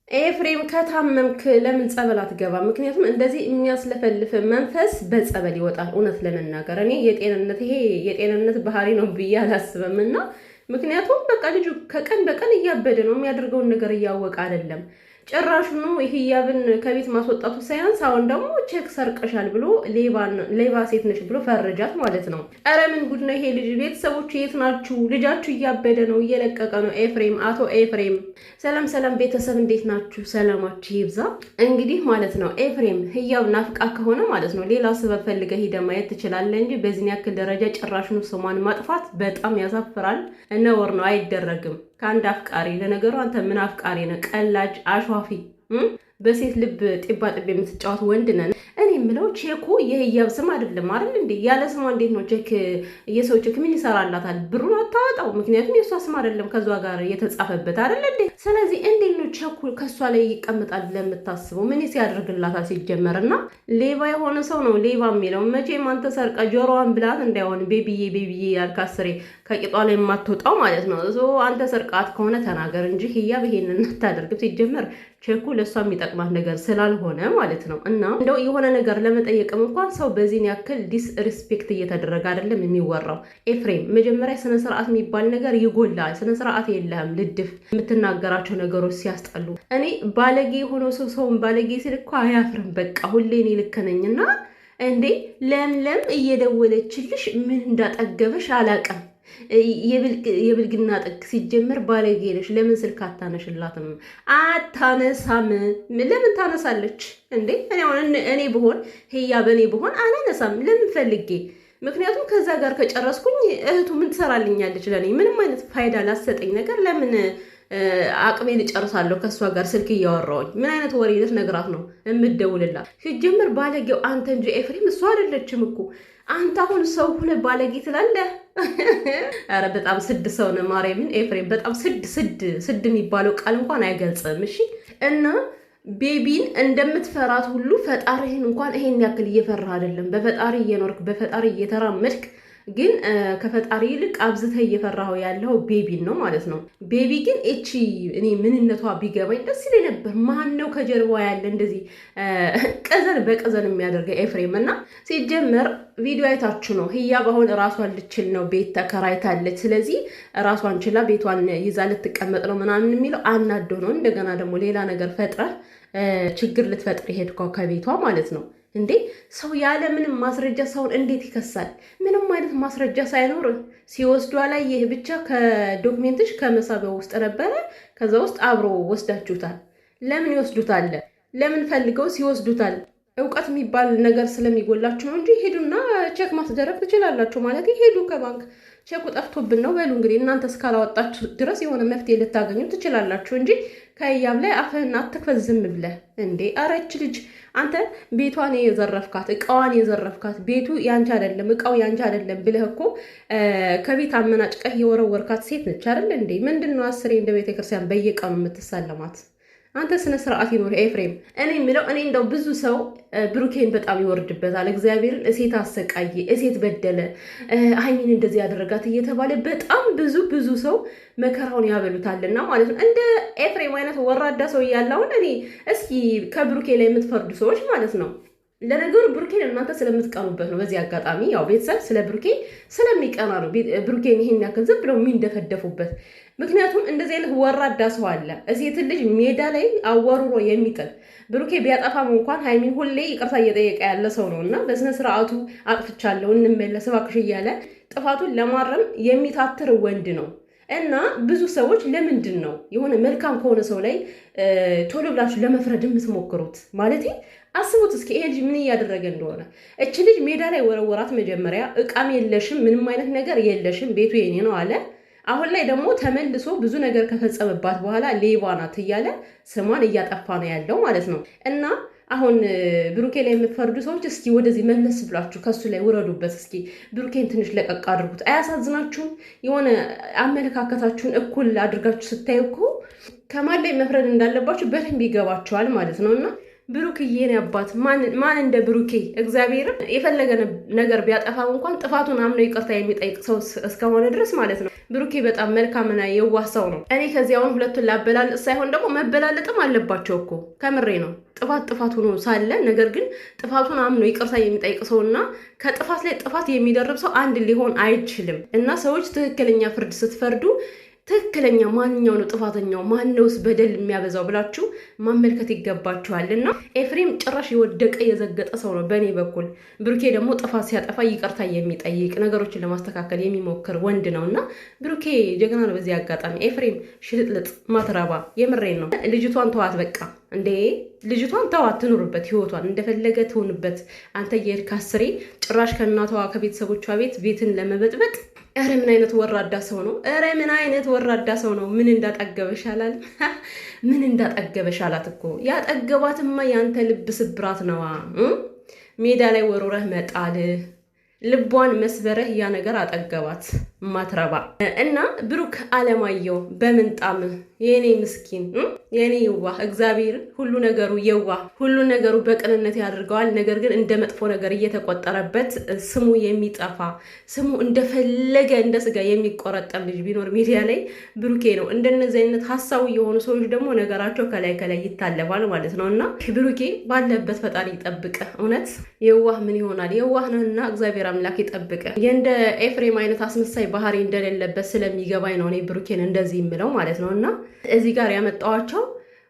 ኤፍሬም ከታመምክ ለምን ጸበል አትገባ? ምክንያቱም እንደዚህ የሚያስለፈልፍ መንፈስ በጸበል ይወጣል። እውነት ለመናገር እኔ ይሄ የጤንነት ባህሪ ነው ብዬ አላስብም። እና ምክንያቱም በቃ ልጁ ከቀን በቀን እያበደ ነው፣ የሚያደርገውን ነገር እያወቀ አይደለም። ጭራሹኑ ህያብን ከቤት ማስወጣቱ ሳያንስ አሁን ደግሞ ቼክ ሰርቀሻል ብሎ ሌባ ሴት ነሽ ብሎ ፈረጃት ማለት ነው። ኧረ ምን ጉድ ነው ይሄ ልጅ! ቤተሰቦቹ የት ናችሁ? ልጃችሁ እያበደ ነው፣ እየለቀቀ ነው። ኤፍሬም፣ አቶ ኤፍሬም። ሰላም ሰላም ቤተሰብ እንዴት ናችሁ? ሰላማችሁ ይብዛ። እንግዲህ ማለት ነው ኤፍሬም ህያብ ናፍቃ ከሆነ ማለት ነው ሌላ ስበብ ፈልገህ ሂደህ ማየት ትችላለህ እንጂ በዚህን ያክል ደረጃ ጭራሹኑ ስሟን ማጥፋት በጣም ያሳፍራል። ነውር ነው፣ አይደረግም ከአንድ አፍቃሪ። ለነገሩ አንተ ምን አፍቃሪ ነህ? ቀላጅ አሿፊ፣ በሴት ልብ ጢባ ጥቤ የምትጫወት ወንድ ነን። እኔ የምለው ቼኩ የህያብ ስም አይደለም አይደል እንዴ? ያለ ስሟ እንዴት ነው ቼክ? የሰው ቼክ ምን ይሰራላታል? ብሩን አታወጣው። ምክንያቱም የእሷ ስም አይደለም ከዟ ጋር የተጻፈበት አይደል እንዴ? ስለዚህ እንዴት ነው ቼኩ ከእሷ ላይ ይቀመጣል ብለህ የምታስበው? ምን ሲያደርግላታል ሲጀመር? እና ሌባ የሆነ ሰው ነው ሌባ የሚለው። መቼም አንተ ሰርቀ ጆሮዋን ብላት እንዳይሆን ቤቢዬ ቤቢዬ ያልካስሬ ከቂጧ ላይ የማትወጣው ማለት ነው። አንተ ሰርቃት ከሆነ ተናገር እንጂ ህያብ ይሄንን አታደርግም። ሲጀመር ቼኩ ለእሷ የሚጠቅማት ነገር ስላልሆነ ማለት ነው። እና እንደው የሆነ ነገር ለመጠየቅም እንኳን ሰው በዚህን ያክል ዲስሪስፔክት እየተደረገ አይደለም የሚወራው። ኤፍሬም መጀመሪያ ስነ ስርዓት የሚባል ነገር ይጎላል። ስነ ስርዓት የለህም። ልድፍ የምትናገራቸው ነገሮች ሲያስጠሉ። እኔ ባለጌ የሆነው ሰውን ባለጌ ሲል እኮ አያፍርም። በቃ ሁሌ እኔ ልክ ነኝና እንዴ ለምለም እየደወለችልሽ ምን እንዳጠገበሽ አላውቅም። የብልግና ጥግ ሲጀመር ባለጌ ነሽ። ለምን ስልክ አታነሽላትም? አታነሳም። ለምን ታነሳለች እንዴ? እኔ ብሆን ህያብ በእኔ ብሆን አላነሳም። ለምን ፈልጌ? ምክንያቱም ከዛ ጋር ከጨረስኩኝ እህቱ ምን ትሰራልኛለች? ለእኔ ምንም አይነት ፋይዳ ላሰጠኝ ነገር ለምን አቅሜን እጨርሳለሁ ከእሷ ጋር ስልክ እያወራሁኝ? ምን አይነት ወሬ ልትነግራት ነው የምትደውልላት? ሲጀምር ባለጌው አንተ እንጂ ኤፍሬም እሷ አይደለችም እኮ። አንተ አሁን ሰው ሁለ ባለጌ ትላለህ። ኧረ በጣም ስድ ሰው ነው ማርያምን። ኤፍሬም በጣም ስድ የሚባለው ቃል እንኳን አይገልጽም። እሺ። እና ቤቢን እንደምትፈራት ሁሉ ፈጣሪህን እንኳን ይሄን ያክል እየፈራህ አይደለም። በፈጣሪ እየኖርክ በፈጣሪ እየተራመድክ ግን ከፈጣሪ ይልቅ አብዝተህ እየፈራኸው ያለው ቤቢን ነው ማለት ነው። ቤቢ ግን እኔ ምንነቷ ቢገባኝ ደስ ይለኝ ነበር። ማን ነው ከጀርባ ያለ እንደዚህ ቀዘን በቀዘን የሚያደርገው? ኤፍሬም እና ሲጀመር ቪዲዮ አይታችሁ ነው ህያብ አሁን ራሷን ልችል ነው፣ ቤት ተከራይታለች። ስለዚህ ራሷን ችላ ቤቷን ይዛ ልትቀመጥ ነው ምናምን የሚለው አናዶ ነው። እንደገና ደግሞ ሌላ ነገር ፈጥረህ ችግር ልትፈጥር ሄድከው ከቤቷ ማለት ነው። እንዴ ሰው ያለ ምንም ማስረጃ ሰውን እንዴት ይከሳል? ምንም አይነት ማስረጃ ሳይኖር ሲወስዷ ላይ ይህ ብቻ ከዶክሜንትሽ ከመሳቢያው ውስጥ ነበረ። ከዛ ውስጥ አብሮ ወስዳችሁታል። ለምን ይወስዱታል? ለምን ፈልገው ሲወስዱታል? እውቀት የሚባል ነገር ስለሚጎላችሁ ነው እንጂ ሄዱና ቼክ ማስደረግ ትችላላችሁ። ማለት ሄዱ ከባንክ ቼኩ ጠፍቶብን ነው በሉ እንግዲህ እናንተ እስካላወጣችሁ ድረስ የሆነ መፍትሄ ልታገኙ ትችላላችሁ እንጂ ከህያብ ላይ አፍህን አትክፈት ዝም ብለህ። እንዴ አረች ልጅ አንተ ቤቷን የዘረፍካት እቃዋን የዘረፍካት ቤቱ ያንቺ አይደለም እቃው ያንቺ አይደለም ብለህ እኮ ከቤት አመናጭቀህ የወረወርካት ሴት ነች አይደል እንዴ? ምንድነው አስሬ እንደ ቤተክርስቲያን በየቀኑ የምትሳለማት? አንተ ስነ ስርዓት ይኖር ኤፍሬም። እኔ የምለው እንደው ብዙ ሰው ብሩኬን በጣም ይወርድበታል። እግዚአብሔርን እሴት አሰቃየ፣ እሴት በደለ፣ ሀይሚን እንደዚህ ያደረጋት እየተባለ በጣም ብዙ ሰው መከራውን ያበሉታልና ማለት ነው። እንደ ኤፍሬም አይነት ወራዳ ሰው እያለውን እኔ እስኪ ከብሩኬ ላይ የምትፈርዱ ሰዎች ማለት ነው። ለነገሩ ብሩኬን እናንተ ስለምትቀኑበት ነው። በዚህ አጋጣሚ ያው ቤተሰብ ስለ ብሩኬ ስለሚቀና ነው ብሩኬን ይሄን ያክል ዝም ብለው የሚንደፈደፉበት። ምክንያቱም እንደዚህ አይነት ወራዳ ሰው አለ፣ ሴትን ልጅ ሜዳ ላይ አዋሩሮ የሚጥል። ብሩኬ ቢያጠፋም እንኳን ሀይሚን ሁሌ ይቅርታ እየጠየቀ ያለ ሰው ነው እና በስነ ስርዓቱ አጥፍቻለሁ እንመለስ እባክሽ እያለ ጥፋቱን ለማረም የሚታትር ወንድ ነው። እና ብዙ ሰዎች ለምንድን ነው የሆነ መልካም ከሆነ ሰው ላይ ቶሎ ብላችሁ ለመፍረድ የምትሞክሩት? ማለት አስቡት እስኪ ይሄ ልጅ ምን እያደረገ እንደሆነ። እች ልጅ ሜዳ ላይ ወረወራት። መጀመሪያ እቃም የለሽም ምንም አይነት ነገር የለሽም ቤቱ የኔ ነው አለ። አሁን ላይ ደግሞ ተመልሶ ብዙ ነገር ከፈጸመባት በኋላ ሌባ ናት እያለ ስሟን እያጠፋ ነው ያለው ማለት ነው። እና አሁን ብሩኬ ላይ የምትፈርዱ ሰዎች እስኪ ወደዚህ መለስ ብላችሁ ከሱ ላይ ውረዱበት። እስኪ ብሩኬን ትንሽ ለቀቅ አድርጉት። አያሳዝናችሁም? የሆነ አመለካከታችሁን እኩል አድርጋችሁ ስታዩ እኮ ከማን ላይ መፍረድ እንዳለባችሁ በደንብ ይገባችኋል ማለት ነው። እና ብሩክዬ ነው አባት ማን እንደ ብሩኬ እግዚአብሔርን የፈለገ ነገር ቢያጠፋው እንኳን ጥፋቱን አምኖ ይቅርታ የሚጠይቅ ሰው እስከሆነ ድረስ ማለት ነው። ብሩኬ በጣም መልካምና የዋህ ሰው ነው። እኔ ከዚያውን ሁለቱን ላበላልጥ ሳይሆን ደግሞ መበላለጥም አለባቸው እኮ ከምሬ ነው። ጥፋት ሆኖ ሳለ ነገር ግን ጥፋቱን አምኖ ይቅርታ የሚጠይቅ ሰውና ከጥፋት ላይ ጥፋት የሚደርብ ሰው አንድ ሊሆን አይችልም። እና ሰዎች ትክክለኛ ፍርድ ስትፈርዱ ትክክለኛ ማንኛው ነው ጥፋተኛው ማነውስ በደል የሚያበዛው ብላችሁ ማመልከት ይገባችኋል። እና ኤፍሬም ጭራሽ የወደቀ የዘገጠ ሰው ነው በእኔ በኩል። ብሩኬ ደግሞ ጥፋት ሲያጠፋ ይቅርታ የሚጠይቅ ነገሮችን ለማስተካከል የሚሞክር ወንድ ነው እና ብሩኬ ጀግና ነው። በዚህ አጋጣሚ ኤፍሬም ሽልጥልጥ ማትረባ የምሬን ነው። ልጅቷን ተዋት በቃ እንዴ ልጅቷን ተዋት፣ ትኑርበት ህይወቷን እንደፈለገ ትሆንበት። አንተ የሄድክ አስሬ ጭራሽ ከእናቷ ከቤተሰቦቿ ቤትን ለመበጥበጥ። ኧረ ምን አይነት ወራዳ ሰው ነው! ኧረ ምን አይነት ወራዳ ሰው ነው! ምን እንዳጠገበሽ አላል ምን እንዳጠገበሽ አላት እኮ። ያጠገባትማ ያንተ ልብ ስብራት ነዋ። ሜዳ ላይ ወሮረህ መጣል ልቧን መስበረህ ያ ነገር አጠገባት ማትረባ። እና ብሩክ አለማየሁ በምንጣም የኔ ምስኪን የኔ የዋህ እግዚአብሔር ሁሉ ነገሩ የዋህ ሁሉ ነገሩ በቅንነት ያደርገዋል። ነገር ግን እንደ መጥፎ ነገር እየተቆጠረበት ስሙ የሚጠፋ ስሙ እንደፈለገ እንደ ስጋ የሚቆረጠም ልጅ ቢኖር ሚዲያ ላይ ብሩኬ ነው። እንደነዚህ አይነት ሀሳቡ የሆኑ ሰዎች ደግሞ ነገራቸው ከላይ ይታለፋል ማለት ነው። እና ብሩኬ ባለበት ፈጣሪ ይጠብቀ። እውነት የዋህ ምን ይሆናል? የዋህ ነውና እግዚአብሔር አምላክ ይጠብቀ። የእንደ ኤፍሬም አይነት አስመሳይ ባህሪ እንደሌለበት ስለሚገባኝ ነው እኔ ብሩኬን እንደዚህ የምለው ማለት ነው። እና እዚህ ጋር ያመጣዋቸው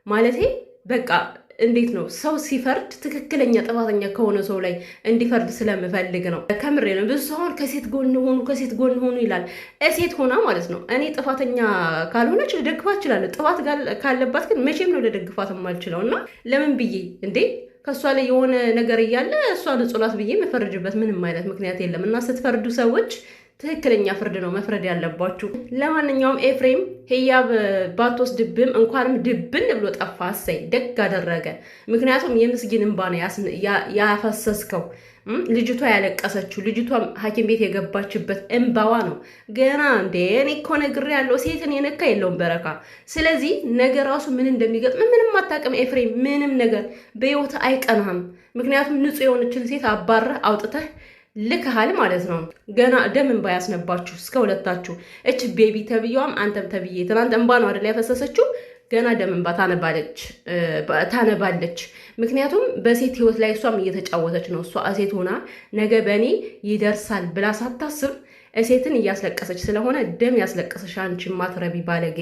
ማለቴ በቃ እንዴት ነው ሰው ሲፈርድ ትክክለኛ ጥፋተኛ ከሆነ ሰው ላይ እንዲፈርድ ስለምፈልግ ነው። ከምሬ ነው። ብዙ ሰው ከሴት ጎን ሆኑ ይላል። ሴት ሆና ማለት ነው። እኔ ጥፋተኛ ካልሆነች ልደግፋት እችላለሁ። ጥፋት ካለባት ግን መቼም ነው ልደግፋት የማልችለው። እና ለምን ብዬ እንዴ ከእሷ ላይ የሆነ ነገር እያለ እሷ ንጹህ ናት ብዬ መፈረጅበት ምንም አይነት ምክንያት የለም። እና ስትፈርዱ ሰዎች ትክክለኛ ፍርድ ነው መፍረድ ያለባችሁ። ለማንኛውም ኤፍሬም ህያብ ባትወስድብም እንኳንም ድብን ብሎ ጠፋ። እሰይ ደግ አደረገ። ምክንያቱም የምስጊን እንባ ነው ያፈሰስከው። ልጅቷ ያለቀሰችው ልጅቷ ሐኪም ቤት የገባችበት እንባዋ ነው። ገና እንዴ እኔ እኮ ነግሬያለሁ፣ ሴትን የነካ የለውም በረካ። ስለዚህ ነገ ራሱ ምን እንደሚገጥም ምንም አታውቅም ኤፍሬም። ምንም ነገር በህይወት አይቀናህም። ምክንያቱም ንጹህ የሆነችን ሴት አባረህ አውጥተህ ልክሃል ማለት ነው። ገና ደም እንባ ያስነባችሁ እስከ ሁለታችሁ። እች ቤቢ ተብዬዋም አንተም ተብዬ ትናንት እንባ ነው አይደል ያፈሰሰችው። ገና ደም እንባ ታነባለች። ምክንያቱም በሴት ህይወት ላይ እሷም እየተጫወተች ነው። እሷ ሴት ሆና ነገ በእኔ ይደርሳል ብላ ሳታስብ ሴትን እያስለቀሰች ስለሆነ ደም ያስለቀሰሽ አንቺ ማትረቢ ባለጌ።